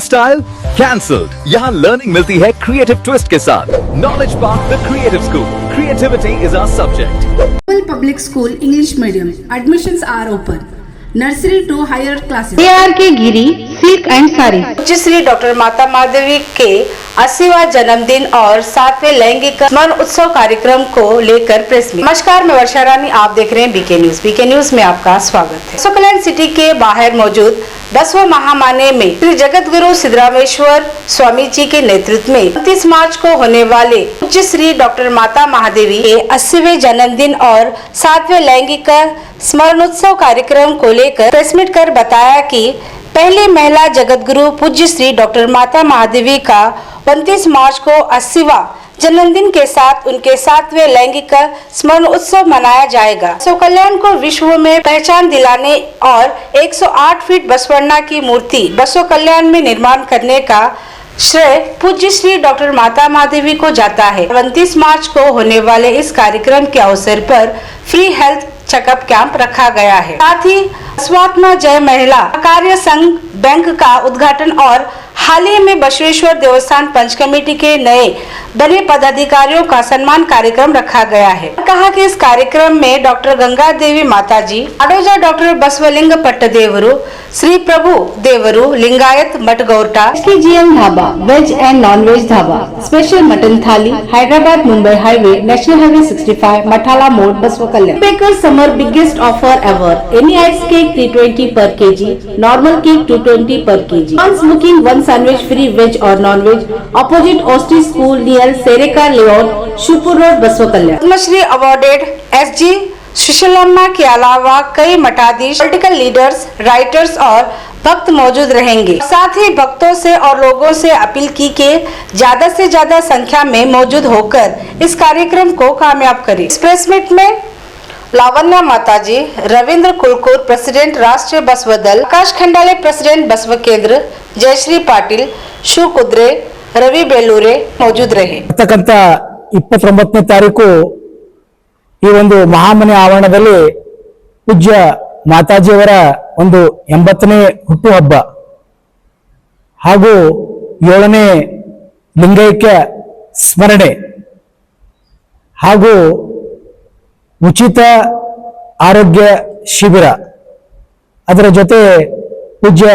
Style cancelled. यहाँ learning मिलती है क्रिएटिव ट्विस्ट के साथ। Knowledge park the creative school, creativity is our subject. Public school English medium admissions are open. Nursery to higher classes. K Giri silk and sari. पूज्य Shri doctor माता महादेवी के 80वां जन्मदिन और 7वें लैंगिक स्मरण उत्सव कार्यक्रम को लेकर प्रेस में। नमस्कार, मैं वर्षा रानी, आप देख रहे हैं बीके न्यूज। बीके न्यूज में आपका स्वागत है। बसवकल्याण सिटी के बाहर मौजूद बसवा महामाने में श्री जगत गुरु सिद्धरामेश्वर स्वामी जी के नेतृत्व में 29 मार्च को होने वाले पूज्य श्री डॉक्टर माता महादेवी के 80वें जन्मदिन और 7वें लैंगिक स्मरणोत्सव कार्यक्रम को लेकर प्रेस मीट कर बताया कि पहली महिला जगत गुरु पूज्य श्री डॉक्टर माता महादेवी का 29 मार्च को 80वां जन्मदिन के साथ उनके 7वें लैंगिक स्मरण उत्सव मनाया जाएगा। बसवकल्याण को विश्व में पहचान दिलाने और 108 फीट बसवण्णा की मूर्ति बसवकल्याण में निर्माण करने का श्रेय पूज्य श्री डॉक्टर माता महादेवी को जाता है। 29 मार्च को होने वाले इस कार्यक्रम के अवसर पर फ्री हेल्थ चेकअप कैंप रखा गया है। साथ ही स्वात्मा जय महिला कार्य संघ बैंक का उद्घाटन और हाल ही में बसवेश्वर देवस्थान पंच कमेटी के नए बने पदाधिकारियों का सम्मान कार्यक्रम रखा गया है। कहा कि इस कार्यक्रम में डॉक्टर गंगा देवी माताजी, आडोजा doctor Basavalinga Pattadevaru, Shri Prabhu Devaru, Lingayat Math Gaurta, SKGM dhaba veg and non veg dhaba, special mutton thali, Hyderabad Mumbai highway, national highway 65, मठाला मोड़, Basavakalyan. Baker summer biggest offer ever. Any ice cake 320 per kg, normal cake 220 per kg। Once booking one sandwich free veg or non veg, opposite Osti School near सेरेका layout, Shivpur road, Basavakalyan. Padma Shri awarded SG Sushilamma के अलावा कई मठाधीश, political leaders, writers और भक्त मौजूद रहेंगे। साथ ही भक्तों से और लोगों से अपील की कि ज्यादा से ज्यादा संख्या में मौजूद होकर इस कार्यक्रम को कामयाब करें। इस प्रेस मीट में लावण्या माताजी, रविंद्र कुलकुर प्रेसिडेंट राष्ट्रीय बसव दल, आकाश खंडाले प्रेसिडेंट बसव केंद्र, जयश्री पाटिल, शिव कुद्रे, रवि बेलूरे मौजूद रहे। 29ನೇ ತಾರೀಕು ಈ ಒಂದು ಮಹಾಮನೆ ಆವರಣದಲ್ಲಿ ಪೂಜ್ಯ ಮಾತಾಜಿಯವರ ಒಂದು 80ನೇ ಹುಟ್ಟುಹಬ್ಬ ಹಾಗೂ 7ನೇ ಲಿಂಗೈಕ್ಯ ಸ್ಮರಣೆ ಹಾಗೂ ಉಚಿತ ಆರೋಗ್ಯ ಶಿಬಿರ, ಅದರ ಜೊತೆ ಪೂಜ್ಯ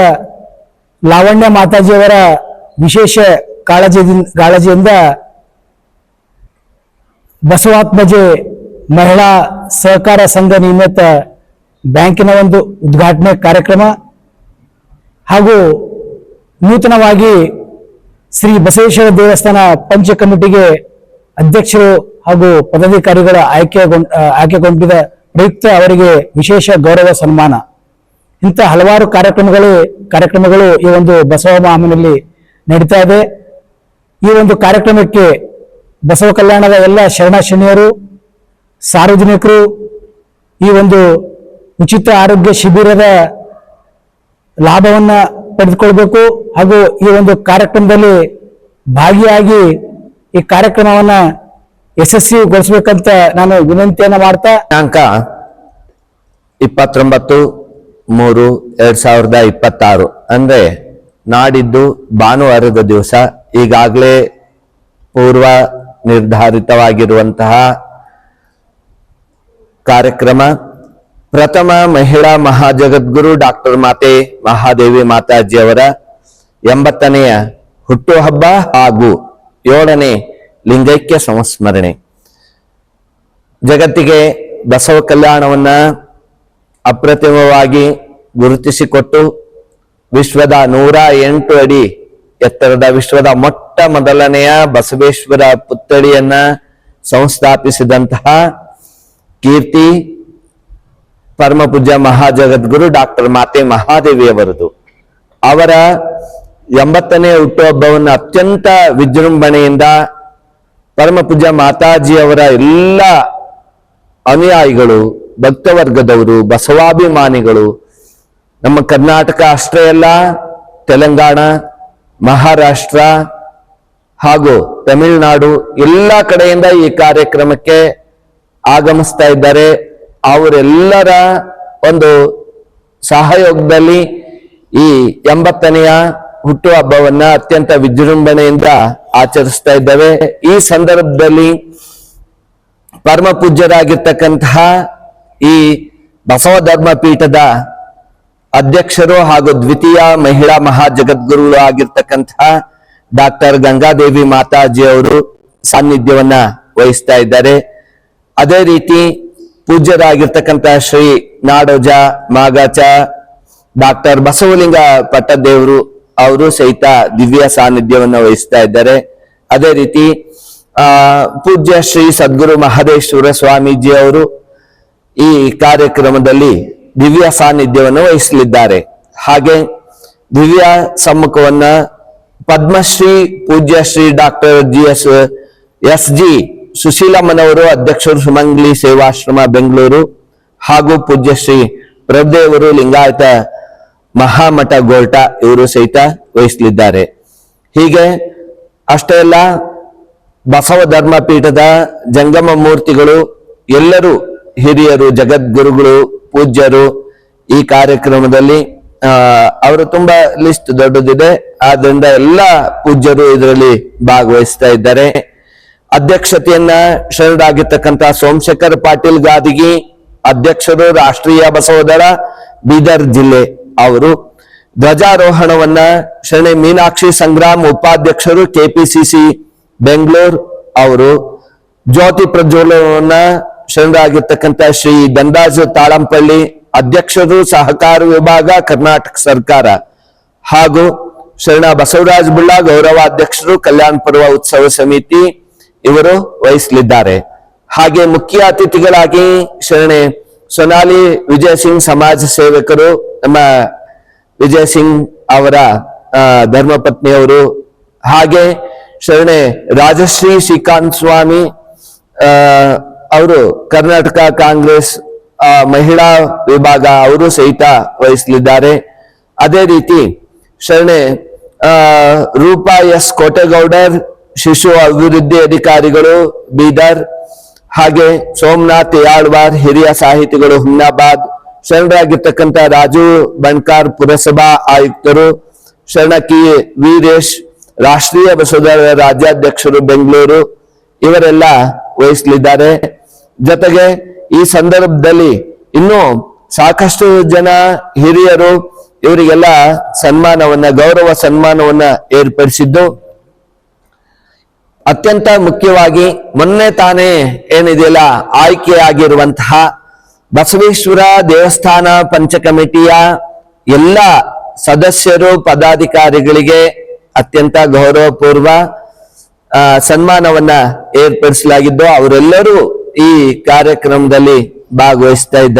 ಲಾವಣ್ಯ ಮಾತಾಜಿಯವರ ವಿಶೇಷ ಕಾಳಜಿಯಿಂದ ಬಸವಾತ್ಮಜೆ ಮಹಿಳಾ ಸಹಕಾರ ಸಂಘ ನಿಯಮಿತ ಬ್ಯಾಂಕಿನ ಒಂದು ಉದ್ಘಾಟನೆ ಕಾರ್ಯಕ್ರಮ ಹಾಗೂ ನೂತನವಾಗಿ ಶ್ರೀ ಬಸವೇಶ್ವರ ದೇವಸ್ಥಾನ ಪಂಚ ಕಮಿಟಿಗೆ ಅಧ್ಯಕ್ಷರು ಹಾಗೂ ಪದಾಧಿಕಾರಿಗಳ ಆಯ್ಕೆಗೊಂಡಿದ್ದ ಪ್ರಯುಕ್ತ ಅವರಿಗೆ ವಿಶೇಷ ಗೌರವ ಸನ್ಮಾನ, ಇಂಥ ಹಲವಾರು ಕಾರ್ಯಕ್ರಮಗಳು ಈ ಒಂದು ಬಸವ ಮಹಾಮನೆಯಲ್ಲಿ ನಡೀತಾ ಇದೆ। ಈ ಒಂದು ಕಾರ್ಯಕ್ರಮಕ್ಕೆ ಬಸವ ಕಲ್ಯಾಣದ ಎಲ್ಲ ಶರಣರು, ಸಾರ್ವಜನಿಕರು ಈ ಒಂದು ಉಚಿತ ಆರೋಗ್ಯ ಶಿಬಿರದ ಲಾಭವನ್ನ ಪಡೆದುಕೊಳ್ಳಬೇಕು ಹಾಗೂ ಈ ಒಂದು ಕಾರ್ಯಕ್ರಮದಲ್ಲಿ ಭಾಗಿಯಾಗಿ ಈ ಕಾರ್ಯಕ್ರಮವನ್ನ ಯಶಸ್ವಿಗೊಳಿಸಬೇಕಂತ ನಾನು ವಿನಂತಿಯನ್ನ ಮಾಡ್ತಾ, ದಿನಾಂಕ 29/3/2026 ಅಂದ್ರೆ ನಾಡಿದ್ದು ಭಾನುವಾರದ ದಿವಸ ಈಗಾಗಲೇ ಪೂರ್ವ ನಿರ್ಧಾರಿತವಾಗಿರುವಂತಹ ಕಾರ್ಯಕ್ರಮ ಪ್ರಥಮ ಮಹಿಳಾ ಮಹಾಜಗದ್ಗುರು ಡಾಕ್ಟರ್ ಮಾತೆ ಮಹಾದೇವಿ ಮಾತಾಜಿಯವರ 80ನೆಯ ಹುಟ್ಟುಹಬ್ಬ ಹಾಗೂ 7ನೇ ಲಿಂಗೈಕ್ಯ ಸಂಸ್ಮರಣೆ ಜಗತ್ತಿಗೆ ಬಸವ ಕಲ್ಯಾಣವನ್ನ ಅಪ್ರತಿಮವಾಗಿ ಗುರುತಿಸಿಕೊಟ್ಟು ವಿಶ್ವದ 108 ಅಡಿ ಎತ್ತರದ ವಿಶ್ವದ ಮೊಟ್ಟ ಮೊದಲನೆಯ ಬಸವೇಶ್ವರ ಪುತ್ಥಳಿಯನ್ನ ಸಂಸ್ಥಾಪಿಸಿದಂತಹ ಕೀರ್ತಿ ಪರಮ ಪೂಜ್ಯ ಮಹಾಜಗದ್ಗುರು ಡಾಕ್ಟರ್ ಮಾತೆ ಮಹಾದೇವಿಯವರದು. ಅವರ 80ನೇ ಹುಟ್ಟುಹಬ್ಬವನ್ನು ಅತ್ಯಂತ ವಿಜೃಂಭಣೆಯಿಂದ ಪರಮ ಪೂಜ್ಯ ಮಾತಾಜಿಯವರ ಎಲ್ಲ ಅನುಯಾಯಿಗಳು, ಭಕ್ತವರ್ಗದವರು, ಬಸವಾಭಿಮಾನಿಗಳು, ನಮ್ಮ ಕರ್ನಾಟಕ ಅಷ್ಟೇ ಅಲ್ಲ, ತೆಲಂಗಾಣ, ಮಹಾರಾಷ್ಟ್ರ ಹಾಗೂ ತಮಿಳುನಾಡು ಎಲ್ಲ ಕಡೆಯಿಂದ ಈ ಕಾರ್ಯಕ್ರಮಕ್ಕೆ ಆಗಮಿಸ್ತಾ ಇದ್ದಾರೆ. ಅವರೆಲ್ಲರ ಒಂದು ಸಹಯೋಗದಲ್ಲಿ ಈ 80ನೆಯ ಹುಟ್ಟುಹಬ್ಬವನ್ನ ಅತ್ಯಂತ ವಿಜೃಂಭಣೆಯಿಂದ ಆಚರಿಸ್ತಾ ಇದ್ದೇವೆ. ಈ ಸಂದರ್ಭದಲ್ಲಿ ಪರಮ ಪೂಜ್ಯರಾಗಿರ್ತಕ್ಕಂತಹ ಈ ಬಸವ ಧರ್ಮ ಪೀಠದ ಅಧ್ಯಕ್ಷರು ಹಾಗೂ ದ್ವಿತೀಯ ಮಹಿಳಾ ಮಹಾಜಗದ್ಗುರುಗಳು ಆಗಿರ್ತಕ್ಕಂತಹ ಡಾಕ್ಟರ್ ಗಂಗಾದೇವಿ ಮಾತಾಜಿ ಅವರು ಸಾನ್ನಿಧ್ಯವನ್ನ ವಹಿಸ್ತಾ ಇದ್ದಾರೆ. ಅದೇ ರೀತಿ ಪೂಜ್ಯರಾಗಿರ್ತಕ್ಕಂತಹ ಶ್ರೀ ನಾಡೋಜ ಮಾಗಾಚ ಡಾಕ್ಟರ್ ಬಸವಲಿಂಗ ಪಟ್ಟದೇವರು ಅವರು ಸಹಿತ ದಿವ್ಯ ಸಾನ್ನಿಧ್ಯವನ್ನ ವಹಿಸ್ತಾ ಇದ್ದಾರೆ. ಅದೇ ರೀತಿ ಪೂಜ್ಯ ಶ್ರೀ ಸದ್ಗುರು ಮಹದೇಶ್ವರ ಸ್ವಾಮೀಜಿ ಅವರು ಈ ಕಾರ್ಯಕ್ರಮದಲ್ಲಿ ದಿವ್ಯ ಸಾನ್ನಿಧ್ಯವನ್ನು ವಹಿಸಲಿದ್ದಾರೆ. ಹಾಗೆ ದಿವ್ಯ ಸಮ್ಮುಖವನ್ನ ಪದ್ಮಶ್ರೀ ಪೂಜ್ಯ ಶ್ರೀ ಡಾಕ್ಟರ್ ಎಸ್.ಜಿ. ಸುಶೀಲಮ್ಮನವರು ಅಧ್ಯಕ್ಷರು ಸುಮಂಗ್ಲಿ ಸೇವಾಶ್ರಮ ಬೆಂಗಳೂರು ಹಾಗೂ ಪೂಜ್ಯ ಶ್ರೀ ಪ್ರಭುದೇವರು ಲಿಂಗಾಯತ ಮಹಾಮಠ ಗೋಲ್ಟ ಇವರು ಸಹಿತ ವಹಿಸಲಿದ್ದಾರೆ. ಹೀಗೆ ಅಷ್ಟೇ ಅಲ್ಲ, ಬಸವ ಧರ್ಮ ಪೀಠದ ಜಂಗಮ ಮೂರ್ತಿಗಳು ಎಲ್ಲರೂ ಹಿರಿಯರು, ಜಗದ್ಗುರುಗಳು, ಪೂಜ್ಯರು ಈ ಕಾರ್ಯಕ್ರಮದಲ್ಲಿ ಅವರು ತುಂಬಾ ಲಿಸ್ಟ್ ದೊಡ್ಡದಿದೆ, ಆದ್ರಿಂದ ಎಲ್ಲ ಪೂಜ್ಯರು ಇದರಲ್ಲಿ ಭಾಗವಹಿಸ್ತಾ ಇದ್ದಾರೆ. ಅಧ್ಯಕ್ಷತೆಯನ್ನ ಶರಣರಾಗಿರ್ತಕ್ಕಂಥ ಸೋಮಶೇಖರ್ ಪಾಟೀಲ್ ಗಾದಿಗಿ ಅಧ್ಯಕ್ಷರು, ರಾಷ್ಟ್ರೀಯ ಬಸವದಳ ಬೀದರ್ ಜಿಲ್ಲೆ ಅವರು. ಧ್ವಜಾರೋಹಣವನ್ನ ಶರಣೆ ಮೀನಾಕ್ಷಿ ಸಂಗ್ರಾಮ್ ಉಪಾಧ್ಯಕ್ಷರು ಕೆಪಿಸಿಸಿ ಬೆಂಗಳೂರು ಅವರು. ಜ್ಯೋತಿ ಪ್ರಜ್ವಲನವನ್ನ ಶರಣರಾಗಿರ್ತಕ್ಕಂಥ ಶ್ರೀ ದಂಡಾಜು ತಾಳಂಪಳ್ಳಿ ಅಧ್ಯಕ್ಷರು, ಸಹಕಾರ ವಿಭಾಗ, ಕರ್ನಾಟಕ ಸರ್ಕಾರ ಹಾಗೂ ಶರಣ ಬಸವರಾಜ್ ಬುಳ್ಳ ಗೌರವಾಧ್ಯಕ್ಷರು, ಕಲ್ಯಾಣ ಪರ್ವ ಉತ್ಸವ ಸಮಿತಿ ಇವರು ವಹಿಸಲಿದ್ದಾರೆ. ಹಾಗೆ ಮುಖ್ಯ ಅತಿಥಿಗಳಾಗಿ ಶರಣೆ ಸೊನಾಲಿ ವಿಜಯ್ ಸಿಂಗ್ ಸಮಾಜ ಸೇವಕರು, ನಮ್ಮ ವಿಜಯ್ ಸಿಂಗ್ ಅವರ ಧರ್ಮಪತ್ನಿಯವರು, ಹಾಗೆ ಶರಣೆ ರಾಜಶ್ರೀ ಶ್ರೀಕಾಂತ್ ಸ್ವಾಮಿ ಅವರು ಕರ್ನಾಟಕ ಕಾಂಗ್ರೆಸ್ ಮಹಿಳಾ ವಿಭಾಗ ಅವರು ಸಹಿತ ವಹಿಸಲಿದ್ದಾರೆ. ಅದೇ ರೀತಿ ಶರಣೆ ರೂಪಾ ಎಸ್ ಕೋಟೆಗೌಡರ್ ಶಿಶು ಅಭಿವೃದ್ಧಿ ಅಧಿಕಾರಿಗಳು ಬೀದರ್, ಹಾಗೆ ಸೋಮನಾಥ್ ಯಾಳ್ವಾರ್ ಹಿರಿಯ ಸಾಹಿತಿಗಳು ಹುಮ್ನಾಬಾದ್, ಶರಣರಾಗಿರ್ತಕ್ಕಂಥ ರಾಜು ಬಣ್ಕಾರ್ ಪುರಸಭಾ ಆಯುಕ್ತರು, ಶರಣ ಕಿ ವೀರೇಶ್ ರಾಷ್ಟ್ರೀಯ ಬಸವದಳ ರಾಜ್ಯಾಧ್ಯಕ್ಷರು ಬೆಂಗಳೂರು ಇವರೆಲ್ಲ ವಹಿಸಲಿದ್ದಾರೆ. ಜೊತೆಗೆ ಈ ಸಂದರ್ಭದಲ್ಲಿ ಇನ್ನೂ ಸಾಕಷ್ಟು ಜನ ಹಿರಿಯರು ಇವರಿಗೆಲ್ಲ ಸನ್ಮಾನವನ್ನ, ಗೌರವ ಸನ್ಮಾನವನ್ನ ಏರ್ಪಡಿಸಿದ್ದು. ಅತ್ಯಂತ ಮುಖ್ಯವಾಗಿ ಮೊನ್ನೆ ತಾನೇ ಏನಿದೆಯಲ್ಲ ಆಯ್ಕೆಯಾಗಿರುವಂತಹ ಬಸವೇಶ್ವರ ದೇವಸ್ಥಾನ ಪಂಚ ಕಮಿಟಿಯ ಎಲ್ಲ ಸದಸ್ಯರು, ಪದಾಧಿಕಾರಿಗಳಿಗೆ ಅತ್ಯಂತ ಗೌರವಪೂರ್ವ ಸನ್ಮಾನವನ್ನ ಏರ್ಪಡಿಸಲಾಗಿದ್ದು ಅವರೆಲ್ಲರೂ ಈ ಕಾರ್ಯಕ್ರಮದಲ್ಲಿ ಭಾಗವಹಿಸ್ತಾ ಇದ್ದಾರೆ.